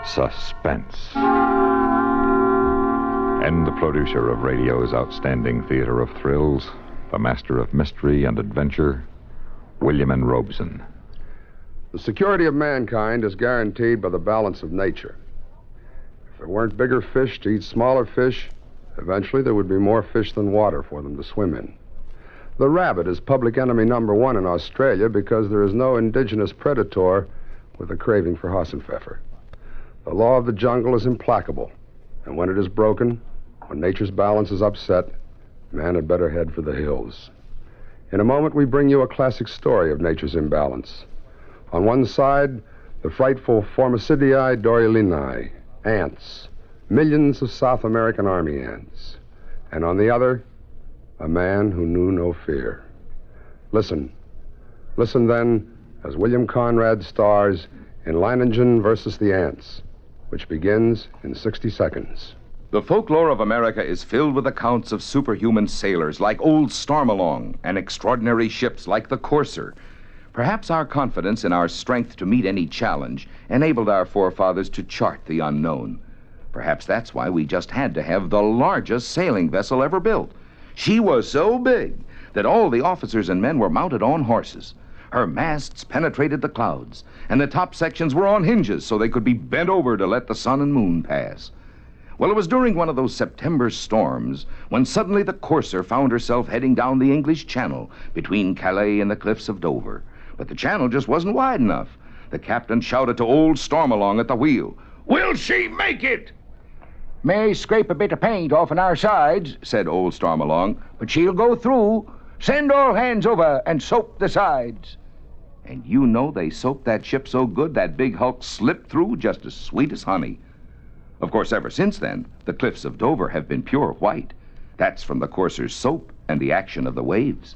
Suspense. And the producer of radio's outstanding theater of thrills, the master of mystery and adventure, William N. Robeson. The security of mankind is guaranteed by the balance of nature. If there weren't bigger fish to eat smaller fish, eventually there would be more fish than water for them to swim in. The rabbit is public enemy number one in Australia because there is no indigenous predator with a craving for Hassenpfeffer. The law of the jungle is implacable, and when it is broken, when nature's balance is upset, man had better head for the hills. In a moment, we bring you a classic story of nature's imbalance. On one side, the frightful Formicidiae Doryalinae, ants, millions of South American army ants. And on the other, a man who knew no fear. Listen. Listen, then, as William Conrad stars in Leiningen versus the Ants, which begins in 60 seconds. The folklore of America is filled with accounts of superhuman sailors like old Stormalong and extraordinary ships like the Courser. Perhaps our confidence in our strength to meet any challenge enabled our forefathers to chart the unknown. Perhaps that's why we just had to have the largest sailing vessel ever built. She was so big that all the officers and men were mounted on horses. Her masts penetrated the clouds, and the top sections were on hinges so they could be bent over to let the sun and moon pass. Well, it was during one of those September storms when suddenly the Courser found herself heading down the English Channel between Calais and the cliffs of Dover. But the channel just wasn't wide enough. The captain shouted to old Stormalong at the wheel, "Will she make it?" "May scrape a bit of paint off on our sides," said old Stormalong, "but she'll go through. Send all hands over and soap the sides." And you know they soaped that ship so good that big hulk slipped through just as sweet as honey. Of course, ever since then, the cliffs of Dover have been pure white. That's from the Courser's soap and the action of the waves.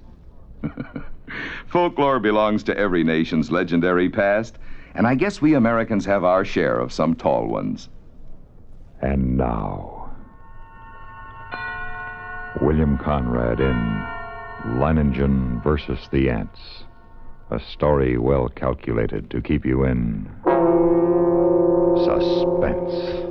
Folklore belongs to every nation's legendary past, and I guess we Americans have our share of some tall ones. And now, William Conrad in Leiningen versus the Ants. A story well calculated to keep you in suspense.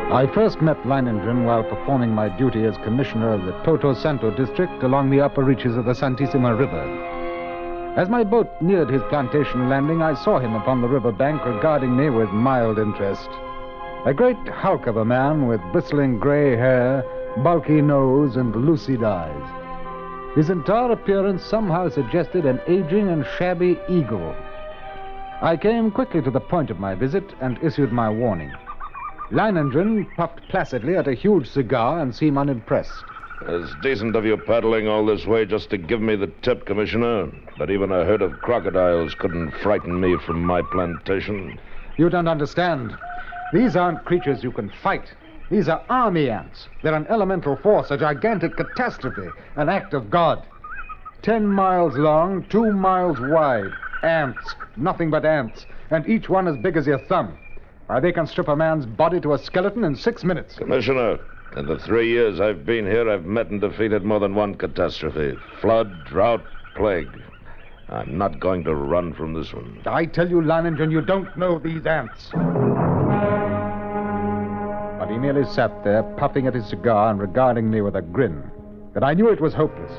I first met Leiningen while performing my duty as commissioner of the Toto Santo district along the upper reaches of the Santissima River. As my boat neared his plantation landing, I saw him upon the river bank regarding me with mild interest. A great hulk of a man with bristling gray hair, bulky nose, and lucid eyes. His entire appearance somehow suggested an aging and shabby eagle. I came quickly to the point of my visit and issued my warning. Leiningen puffed placidly at a huge cigar and seemed unimpressed. It's decent of you paddling all this way just to give me the tip, Commissioner. But even a herd of crocodiles couldn't frighten me from my plantation. You don't understand. These aren't creatures you can fight. These are army ants. They're an elemental force, a gigantic catastrophe, an act of God. 10 miles long, 2 miles wide. Ants, nothing but ants, and each one as big as your thumb. Why, they can strip a man's body to a skeleton in 6 minutes. Commissioner, in the 3 years I've been here, I've met and defeated more than one catastrophe. Flood, drought, plague. I'm not going to run from this one. I tell you, Leiningen, you don't know these ants. But he merely sat there, puffing at his cigar and regarding me with a grin. But I knew it was hopeless.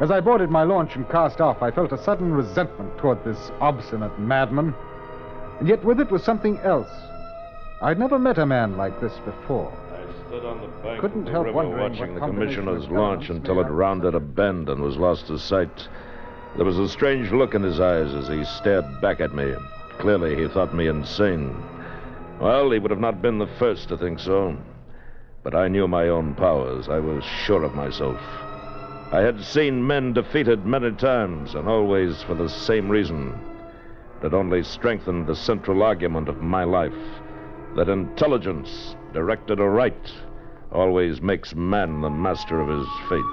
As I boarded my launch and cast off, I felt a sudden resentment toward this obstinate madman. And yet with it was something else. I'd never met a man like this before. I stood on the bank Couldn't of the help river wondering watching what the commissioner's combination of launch elements until it may have- rounded a bend and was lost to sight. There was a strange look in his eyes as he stared back at me. Clearly, he thought me insane. Well, he would have not been the first to think so. But I knew my own powers. I was sure of myself. I had seen men defeated many times, and always for the same reason. That only strengthened the central argument of my life. That intelligence, directed aright, always makes man the master of his fate.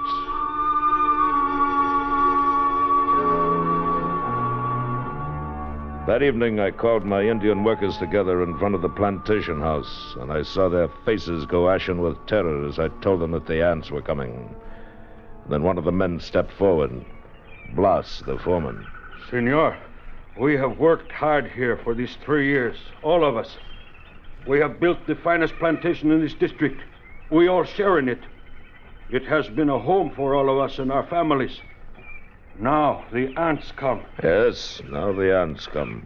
That evening, I called my Indian workers together in front of the plantation house, and I saw their faces go ashen with terror as I told them that the ants were coming. Then one of the men stepped forward. Blas, the foreman. Senor, We have worked hard here for these 3 years, all of us. We have built the finest plantation in this district. We all share in it. It has been a home for all of us and our families. Now the ants come. Yes, now the ants come.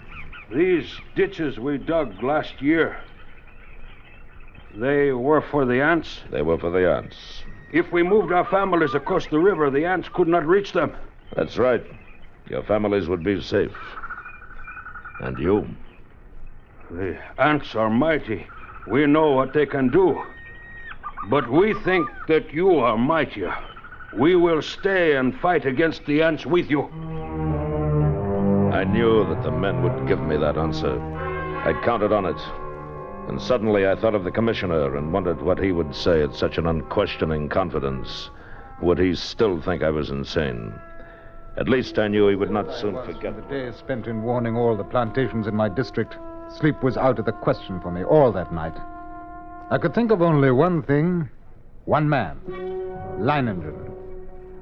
These ditches we dug last year, they were for the ants? They were for the ants. If we moved our families across the river, the ants could not reach them. That's right. Your families would be safe. And you? The ants are mighty. We know what they can do. But we think that you are mightier. We will stay and fight against the ants with you. I knew that the men would give me that answer. I'd counted on it. And suddenly I thought of the commissioner and wondered what he would say at such an unquestioning confidence. Would he still think I was insane? At least I knew he would not soon forget. The days spent in warning all the plantations in my district, sleep was out of the question for me all that night. I could think of only one thing, one man, Leiningen.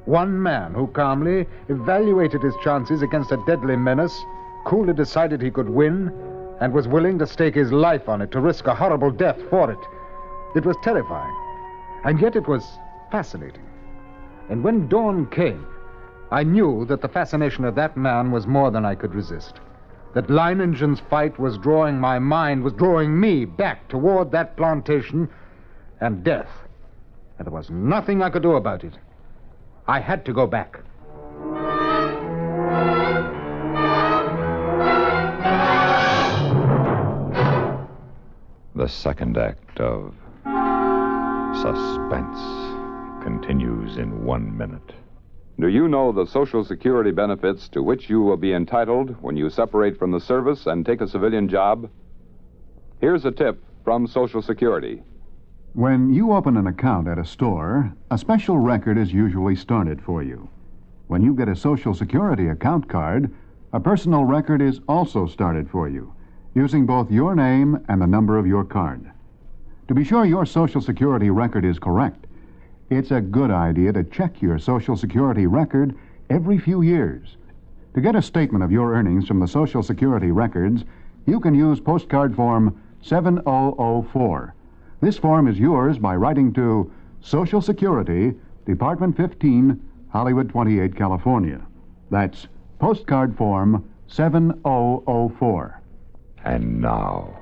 One man who calmly evaluated his chances against a deadly menace, coolly decided he could win, and was willing to stake his life on it, to risk a horrible death for it. It was terrifying, and yet it was fascinating. And when dawn came, I knew that the fascination of that man was more than I could resist. That Leiningen's fight was drawing my mind, was drawing me back toward that plantation and death. And there was nothing I could do about it. I had to go back. The second act of Suspense continues in 1 minute. Do you know the Social Security benefits to which you will be entitled when you separate from the service and take a civilian job? Here's a tip from Social Security. When you open an account at a store, a special record is usually started for you. When you get a Social Security account card, a personal record is also started for you, using both your name and the number of your card. To be sure your Social Security record is correct, it's a good idea to check your Social Security record every few years. To get a statement of your earnings from the Social Security records, you can use postcard form 7004. This form is yours by writing to Social Security, Department 15, Hollywood 28, California. That's postcard form 7004. And now,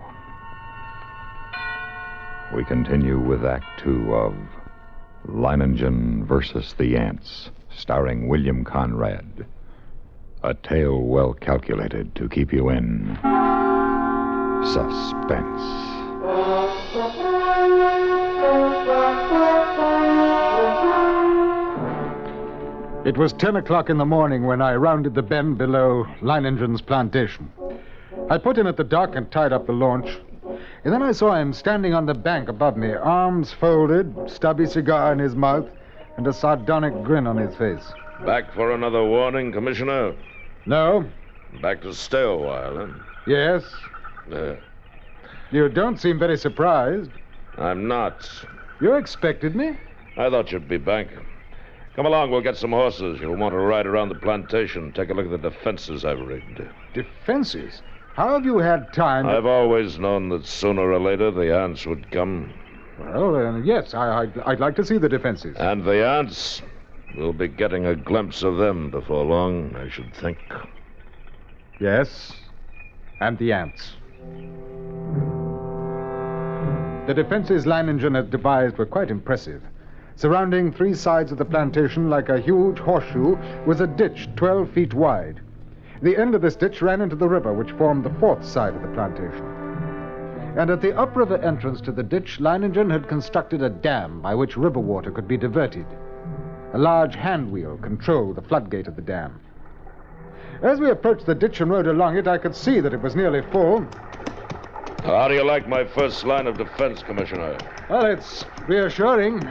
we continue with Act 2 of Leiningen versus the Ants, starring William Conrad. A tale well calculated to keep you in suspense. It was 10 o'clock in the morning when I rounded the bend below Leiningen's plantation. I put him at the dock and tied up the launch. And then I saw him standing on the bank above me, arms folded, stubby cigar in his mouth, and a sardonic grin on his face. Back for another warning, Commissioner? No. Back to stay a while, huh? Yes. You don't seem very surprised. I'm not. You expected me? I thought you'd be back. Come along, we'll get some horses. You'll want to ride around the plantation, take a look at the defenses I've rigged. Defenses? How have you had time? I've always known that sooner or later the ants would come. Well, yes, I'd like to see the defenses. And the ants? We'll be getting a glimpse of them before long, I should think. Yes, and the ants. The defenses Leiningen had devised were quite impressive. Surrounding 3 sides of the plantation like a huge horseshoe was a ditch 12 feet wide. The end of this ditch ran into the river, which formed the 4th side of the plantation. And at the upriver entrance to the ditch, Leiningen had constructed a dam by which river water could be diverted. A large hand wheel controlled the floodgate of the dam. As we approached the ditch and rode along it, I could see that it was nearly full. How do you like my first line of defense, Commissioner? Well, it's reassuring.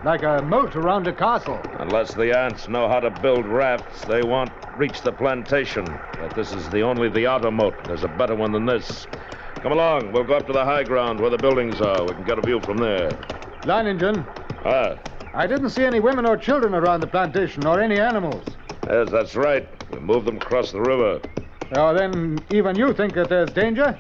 Like a moat around a castle. Unless the ants know how to build rafts, they won't reach the plantation. But this is only the outer moat. There's a better one than this. Come along. We'll go up to the high ground where the buildings are. We can get a view from there. Leiningen. I didn't see any women or children around the plantation, or any animals. Yes, that's right. We moved them across the river. Oh, then even you think that there's danger?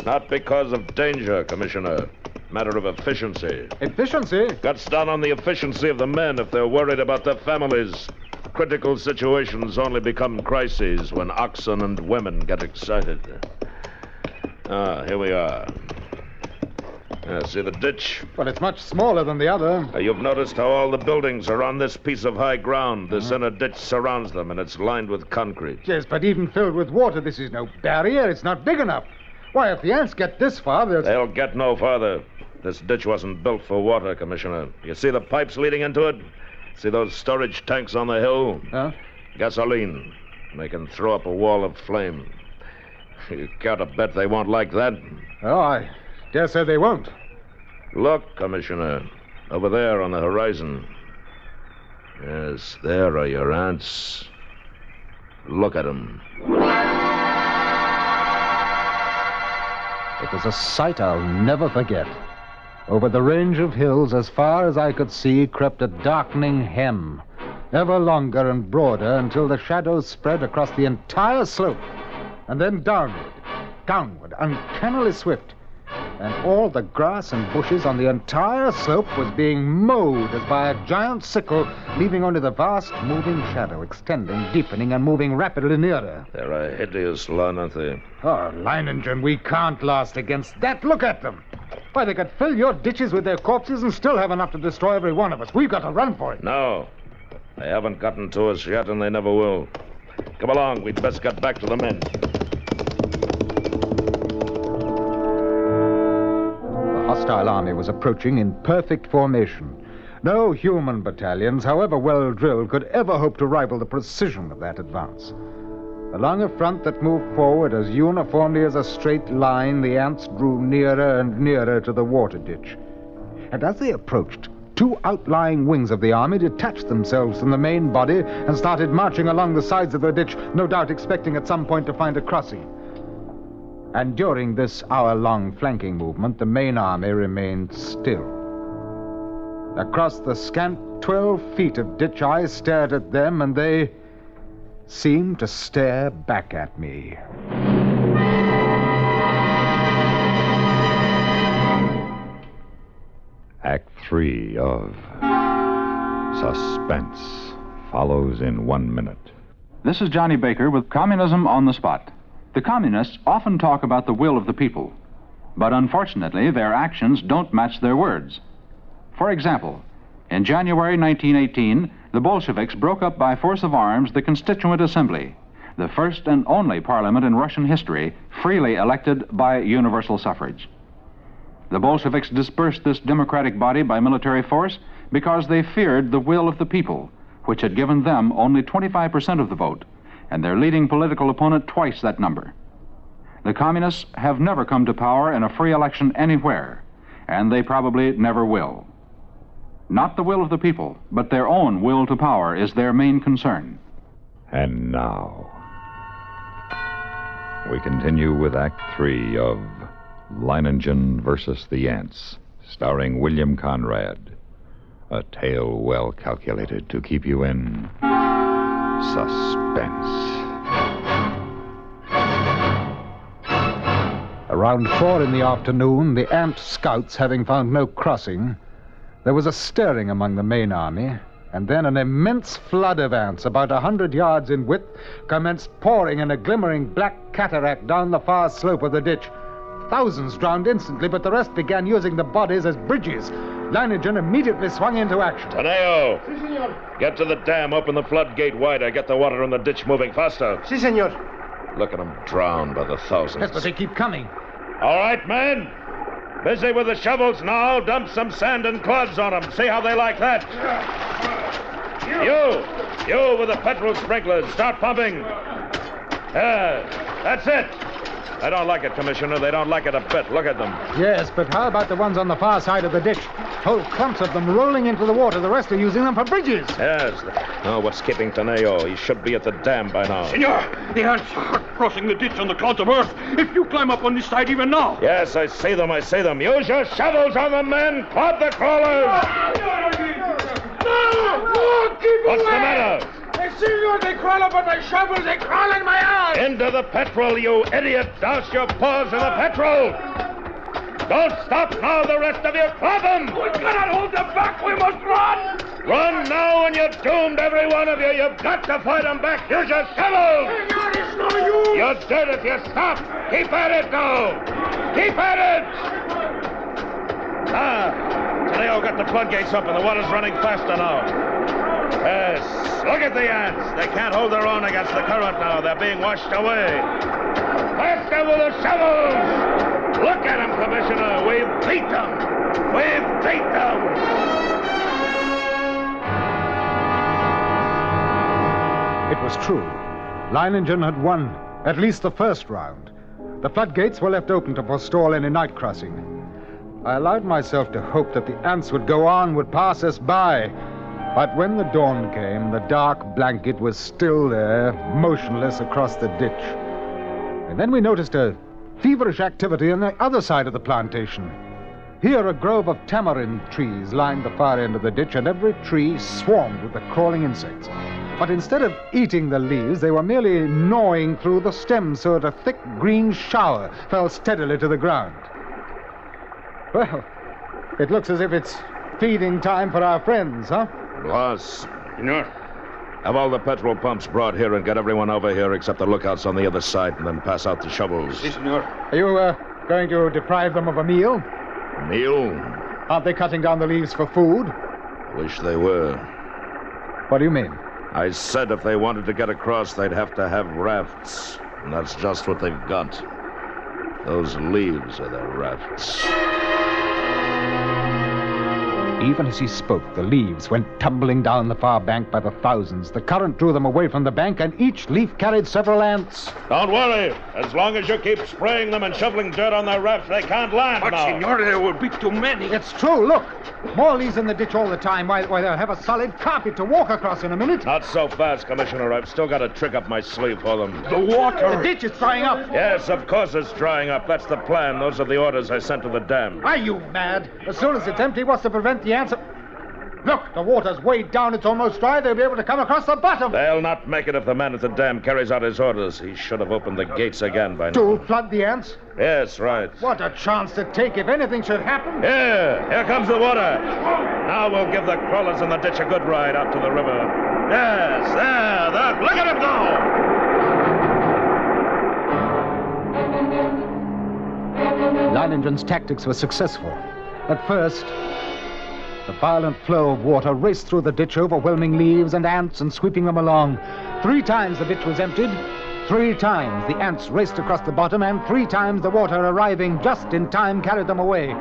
Not because of danger, Commissioner. Matter of efficiency. Efficiency? Cuts down on the efficiency of the men if they're worried about their families. Critical situations only become crises when oxen and women get excited. Here we are. See the ditch? Well, it's much smaller than the other. You've noticed how all the buildings are on this piece of high ground. This inner ditch surrounds them, and it's lined with concrete. Yes, but even filled with water, this is no barrier. It's not big enough. Why, if the ants get this far, they'll get no farther. This ditch wasn't built for water, Commissioner. You see the pipes leading into it? See those storage tanks on the hill? Huh? Gasoline. They can throw up a wall of flame. You care to bet they won't like that? Oh, I dare say they won't. Look, Commissioner. Over there on the horizon. Yes, there are your ants. Look at them. It was a sight I'll never forget. Over the range of hills, as far as I could see, crept a darkening hem, ever longer and broader until the shadows spread across the entire slope, and then downward, uncannily swift. And all the grass and bushes on the entire slope was being mowed as by a giant sickle, leaving only the vast moving shadow, extending, deepening, and moving rapidly nearer. They're a hideous lot, aren't they? Oh, Leiningen, we can't last against that. Look at them. Why, they could fill your ditches with their corpses and still have enough to destroy every one of us. We've got to run for it. No. They haven't gotten to us yet, and they never will. Come along. We'd best get back to the men. The hostile army was approaching in perfect formation. No human battalions, however well drilled, could ever hope to rival the precision of that advance. Along a front that moved forward as uniformly as a straight line, the ants drew nearer and nearer to the water ditch. And as they approached, two outlying wings of the army detached themselves from the main body and started marching along the sides of the ditch, no doubt expecting at some point to find a crossing. And during this hour-long flanking movement, the main army remained still. Across the scant 12 feet of ditch, I stared at them, and they seemed to stare back at me. Act 3 of Suspense follows in 1 minute. This is Johnny Baker with Communism on the Spot. The communists often talk about the will of the people, but unfortunately their actions don't match their words. For example, in January 1918, the Bolsheviks broke up by force of arms the Constituent Assembly, the first and only parliament in Russian history freely elected by universal suffrage. The Bolsheviks dispersed this democratic body by military force because they feared the will of the people, which had given them only 25% of the vote, and their leading political opponent twice that number. The communists have never come to power in a free election anywhere, and they probably never will. Not the will of the people, but their own will to power is their main concern. And now, we continue with Act 3 of Leiningen versus the Ants, starring William Conrad. A tale well calculated to keep you in suspense. Around 4 in the afternoon, the ant scouts having found no crossing, there was a stirring among the main army, and then an immense flood of ants, about 100 yards in width, commenced pouring in a glimmering black cataract down the far slope of the ditch. Thousands drowned instantly, but the rest began using the bodies as bridges. Leiningen immediately swung into action. Taneo! Si, senor. Get to the dam, open the floodgate wider, get the water in the ditch moving faster. Si, senor. Look at them drown by the thousands. Yes, but they keep coming. All right, men. Busy with the shovels now. Dump some sand and clods on them. See how they like that. You with the petrol sprinklers. Start pumping. That's it. They don't like it, Commissioner. They don't like it a bit. Look at them. Yes, but how about the ones on the far side of the ditch? Whole clumps of them rolling into the water. The rest are using them for bridges. Yes. Oh, what's keeping Taneo? He should be at the dam by now. Senor, the ants are crossing the ditch on the clouds of earth. If you climb up on this side even now. Yes, I see them. Use your shovels on them, men. Clod the crawlers. No, keep What's the matter? Senor, they crawl up on my shovels. They crawl in my eyes. Into the petrol, you idiot! Douse your paws in the petrol! Don't stop now, the rest of you! Club them! We cannot hold them back! We must run! Run now and you're doomed, every one of you! You've got to fight them back! Here's your shovels! Senor, it's no use! You're dead if you stop! Keep at it now! Keep at it! Leo got the floodgates open. The water's running faster now. Yes, look at the ants. They can't hold their own against the current now. They're being washed away. Faster with the shovels! Look at them, Commissioner. We've beat them. We've beat them. It was true. Leiningen had won, at least the first round. The floodgates were left open to forestall any night crossing. I allowed myself to hope that the ants would go on, would pass us by. But when the dawn came, the dark blanket was still there, motionless across the ditch. And then we noticed a feverish activity on the other side of the plantation. Here, a grove of tamarind trees lined the far end of the ditch, and every tree swarmed with the crawling insects. But instead of eating the leaves, they were merely gnawing through the stems so that a thick green shower fell steadily to the ground. Well, it looks as if it's feeding time for our friends, huh? Boss, Senor. have all the petrol pumps brought here and get everyone over here except the lookouts on the other side, and then pass out the shovels. Si, senor. Are you going to deprive them of a meal? Meal? Aren't they cutting down the leaves for food? Wish they were. What do you mean? I said if they wanted to get across, they'd have to have rafts. And that's just what they've got. Those leaves are their rafts. Even as he spoke, the leaves went tumbling down the far bank by the thousands. The current drew them away from the bank, and each leaf carried several ants. Don't worry. As long as you keep spraying them and shoveling dirt on their rafts, they can't land But, now. senor, there will be too many. It's true, look. More leaves in the ditch all the time. Why, they'll have a solid carpet to walk across in a minute. Not so fast, Commissioner. I've still got a trick up my sleeve for them. The water. The ditch is drying up. Yes, of course it's drying up. That's the plan. Those are the orders I sent to the dam. Are you mad? As soon as it's empty, what's to prevent the ants? Look, the water's way down. It's almost dry. They'll be able to come across the bottom. They'll not make it if the man at the dam carries out his orders. He should have opened the gates again by now. To flood the ants? Yes, right. What a chance to take if anything should happen. Here comes the water. Now we'll give the crawlers in the ditch a good ride out to the river. Yes, there. Look at him go. Leiningen's tactics were successful. At first, the violent flow of water raced through the ditch, overwhelming leaves and ants and sweeping them along. 3 times the ditch was emptied. 3 times the ants raced across the bottom, and 3 times the water, arriving just in time, carried them away.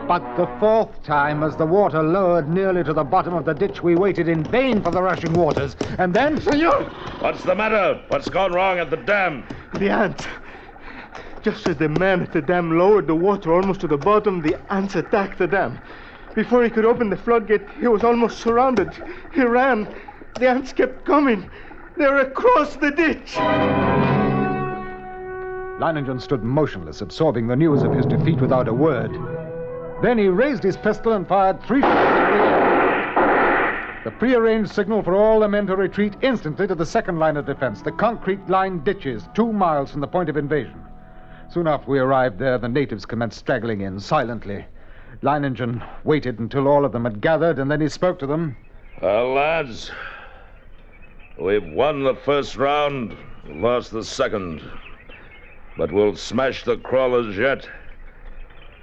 But the 4th time, as the water lowered nearly to the bottom of the ditch, we waited in vain for the rushing waters. And then... Senor! What's the matter? What's gone wrong at the dam? The ants. Just as the man at the dam lowered the water almost to the bottom, the ants attacked the dam. Before he could open the floodgate, he was almost surrounded. He ran. The ants kept coming. They were across the ditch. Leiningen stood motionless, absorbing the news of his defeat without a word. Then he raised his pistol and fired 3 shots into the air. The prearranged signal for all the men to retreat instantly to the second line of defense, the concrete-lined ditches 2 miles from the point of invasion. Soon after we arrived there, the natives commenced straggling in, silently. Leiningen waited until all of them had gathered, and then he spoke to them. Well, lads, we've won the first round, lost the second. But we'll smash the crawlers yet.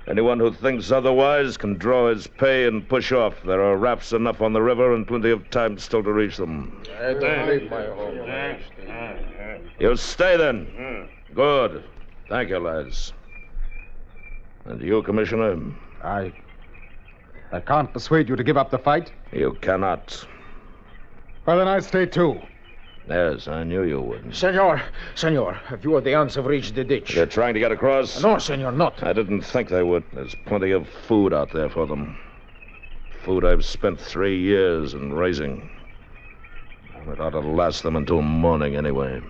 Anyone who thinks otherwise can draw his pay and push off. There are rafts enough on the river and plenty of time still to reach them. You stay then. Good. Thank you, lads. And you, Commissioner? I can't persuade you to give up the fight. You cannot. Well, then I stay too. Yes, I knew you would. Senor, a few of the ants have reached the ditch. They're trying to get across? No, senor, not. I didn't think they would. There's plenty of food out there for them. Food I've spent 3 years in raising. It ought to last them until morning anyway.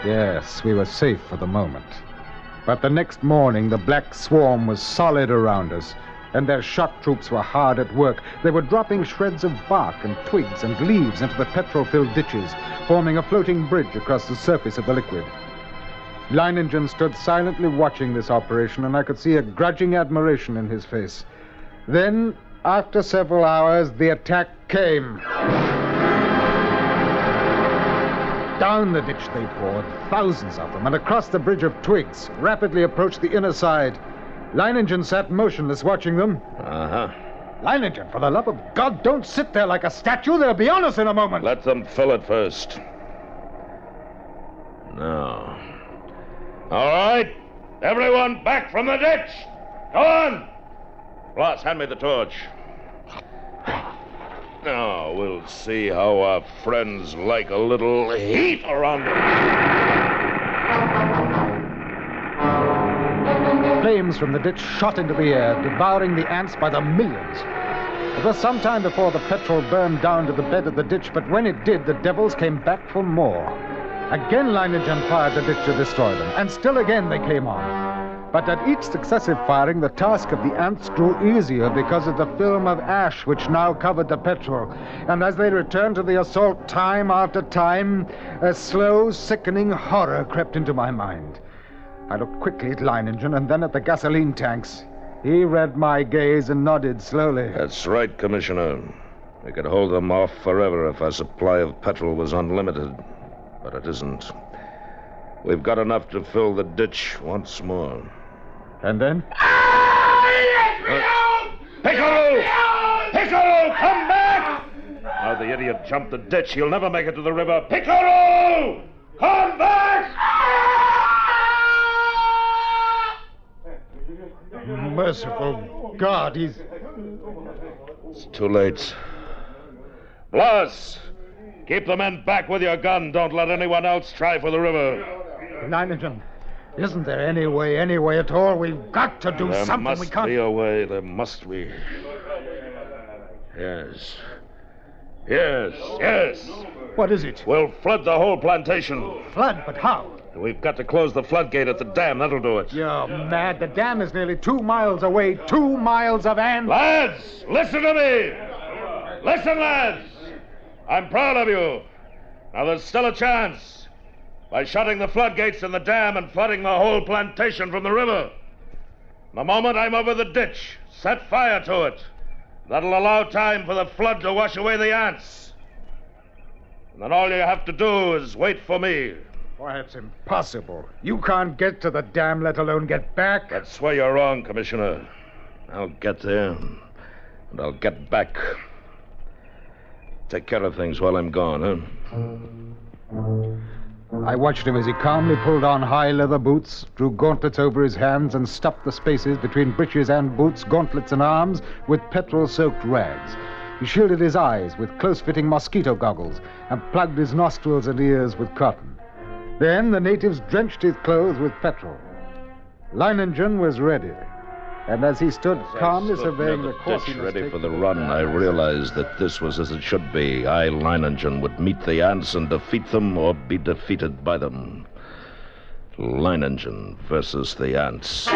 Yes, we were safe for the moment. But the next morning, the black swarm was solid around us. and their shock troops were hard at work. They were dropping shreds of bark and twigs and leaves into the petrol-filled ditches, forming a floating bridge across the surface of the liquid. Leiningen stood silently watching this operation, and I could see a grudging admiration in his face. Then, after several hours, the attack came. Down the ditch they poured, thousands of them, and across the bridge of twigs, rapidly approached the inner side. Leiningen sat motionless watching them. Leiningen, for the love of God, don't sit there like a statue. They'll be on us in a moment. Let them fill it first. Now. All right. Everyone back from the ditch. Go on. Bloss, hand me the torch. Now, we'll see how our friends like a little heat around them. Flames from the ditch shot into the air, devouring the ants by the millions. It was some time before the petrol burned down to the bed of the ditch, but when it did, the devils came back for more. Again, Leiningen fired the ditch to destroy them, and still again they came on. But at each successive firing, the task of the ants grew easier because of the film of ash which now covered the petrol. And as they returned to the assault time after time, a slow, sickening horror crept into my mind. I looked quickly at Leiningen and then at the gasoline tanks. He read my gaze and nodded slowly. That's right, Commissioner. We could hold them off forever if our supply of petrol was unlimited. But it isn't. We've got enough to fill the ditch once more. And then? Piccolo! Piccolo, come back! Now the idiot jumped the ditch. He'll never make it to the river. Piccolo! Come back! Merciful God, he's... It's too late. Bloss! Keep the men back with your gun. Don't let anyone else try for the river. Leiningen, isn't there any way at all? We've got to do something. We can't... There must be a way. There must be. Yes. What is it? We'll flood the whole plantation. Flood? But how? We've got to close the floodgate at the dam. That'll do it. You're mad. The dam is nearly 2 miles away. 2 miles of ants. Lads, listen to me. Listen, lads. I'm proud of you. Now, there's still a chance. By shutting the floodgates in the dam and flooding the whole plantation from the river. The moment I'm over the ditch, set fire to it. That'll allow time for the flood to wash away the ants. And then all you have to do is wait for me. Why, it's impossible. You can't get to the dam, let alone get back. That's where you're wrong, Commissioner. I'll get there, and I'll get back. Take care of things while I'm gone, huh? I watched him as he calmly pulled on high leather boots, drew gauntlets over his hands, and stuffed the spaces between breeches and boots, gauntlets and arms, with petrol-soaked rags. He shielded his eyes with close-fitting mosquito goggles and plugged his nostrils and ears with cotton. Then the natives drenched his clothes with petrol. Leiningen was ready, and as he stood calmly surveying the course he was ready for the run, I realized that this was as it should be. I, Leiningen, would meet the ants and defeat them or be defeated by them. Leiningen versus the ants.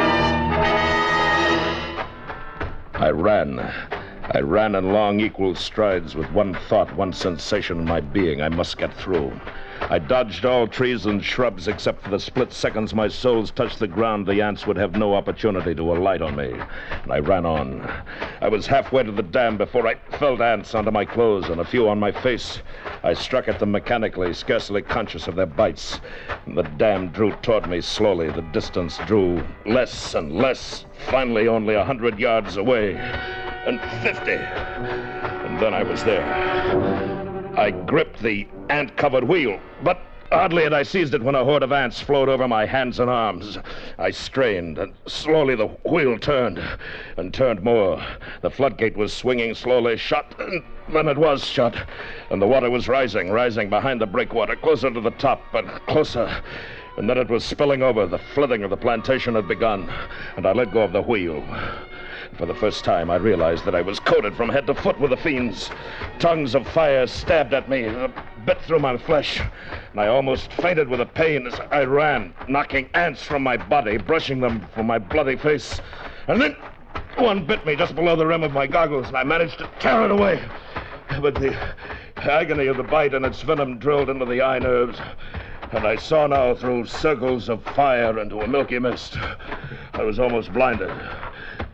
I ran in long, equal strides with one thought, one sensation in my being. I must get through. I dodged all trees and shrubs except for the split seconds my soles touched the ground. The ants would have no opportunity to alight on me. And I ran on. I was halfway to the dam before I felt ants under my clothes and a few on my face. I struck at them mechanically, scarcely conscious of their bites. And the dam drew toward me slowly. The distance drew less and less. Finally, only 100 yards away. And 50. And then I was there. I gripped the ant-covered wheel, but hardly had I seized it when a horde of ants flowed over my hands and arms. I strained, and slowly the wheel turned, and turned more. The floodgate was swinging slowly shut, and then it was shut, and the water was rising behind the breakwater, closer to the top, and closer. And then it was spilling over. The flooding of the plantation had begun, and I let go of the wheel. For the first time, I realized that I was coated from head to foot with the fiends. Tongues of fire stabbed at me, bit through my flesh, and I almost fainted with the pain as I ran, knocking ants from my body, brushing them from my bloody face. And then One bit me just below the rim of my goggles, and I managed to tear it away. But the agony of the bite and its venom drilled into the eye nerves, and I saw now through circles of fire into a milky mist. I was almost blinded,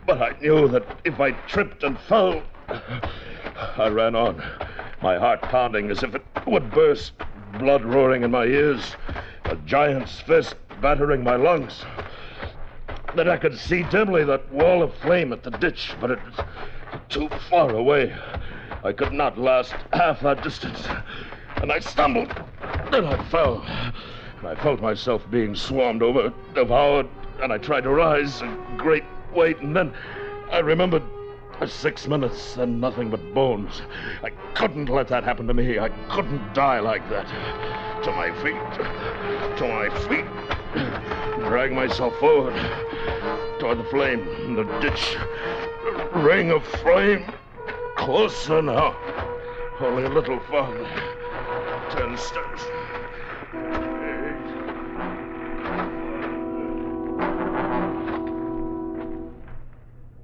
but I knew that if I tripped and fell... I ran on, my heart pounding as if it would burst, blood roaring in my ears, a giant's fist battering my lungs. Then I could see dimly that wall of flame at the ditch, but it was too far away. I could not last half that distance, and I stumbled. Then I fell, and I felt myself being swarmed over, devoured, and I tried to rise, a great weight, and then I remembered 6 minutes and nothing but bones. I couldn't let that happen to me. I couldn't die like that. To my feet, drag myself forward toward the flame in the ditch. The ring of flame, closer now, only a little farther. 10 steps. 8.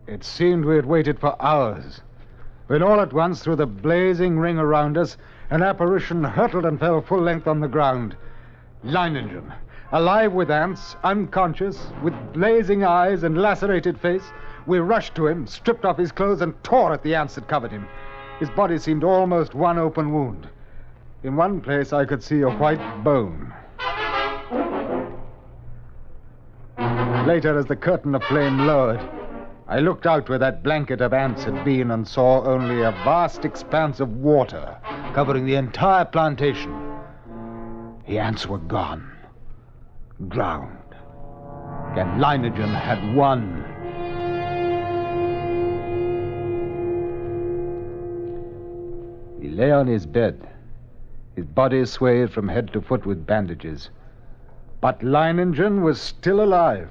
It seemed we had waited for hours, when all at once, through the blazing ring around us, an apparition hurtled and fell full length on the ground. Leiningen, alive with ants, unconscious, with blazing eyes and lacerated face. We rushed to him, stripped off his clothes, and tore at the ants that covered him. His body seemed almost one open wound. In one place I could see a white bone. Later, as the curtain of flame lowered, I looked out where that blanket of ants had been and saw only a vast expanse of water covering the entire plantation. The ants were gone, drowned, and Leiningen had won. He lay on his bed, his body swathed from head to foot with bandages. But Leiningen was still alive.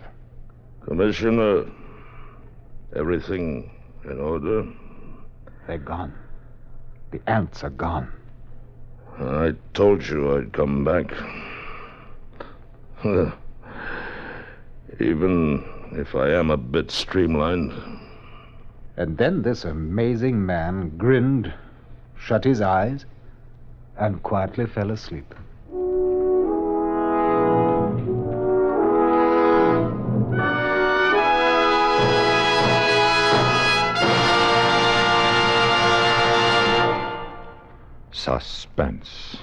Commissioner, everything in order? They're gone. The ants are gone. I told you I'd come back. Even if I am a bit streamlined. And then this amazing man grinned, shut his eyes, and quietly fell asleep. Suspense,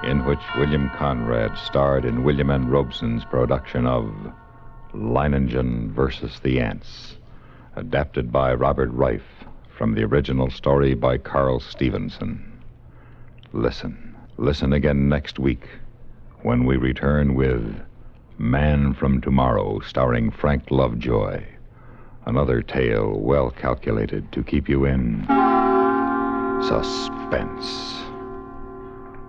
in which William Conrad starred in William N. Robeson's production of Leiningen versus the Ants, adapted by Robert Reif from the original story by Carl Stevenson. Listen again next week when we return with Man from Tomorrow, starring Frank Lovejoy. Another tale well calculated to keep you in suspense.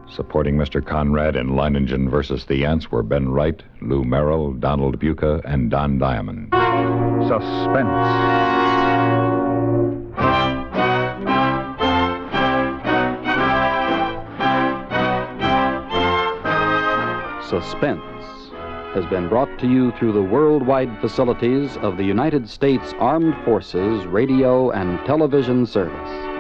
Supporting Mr. Conrad in Leiningen versus the Ants were Ben Wright, Lou Merrill, Donald Buca, and Don Diamond. Suspense. Suspense has been brought to you through the worldwide facilities of the United States Armed Forces Radio and Television Service.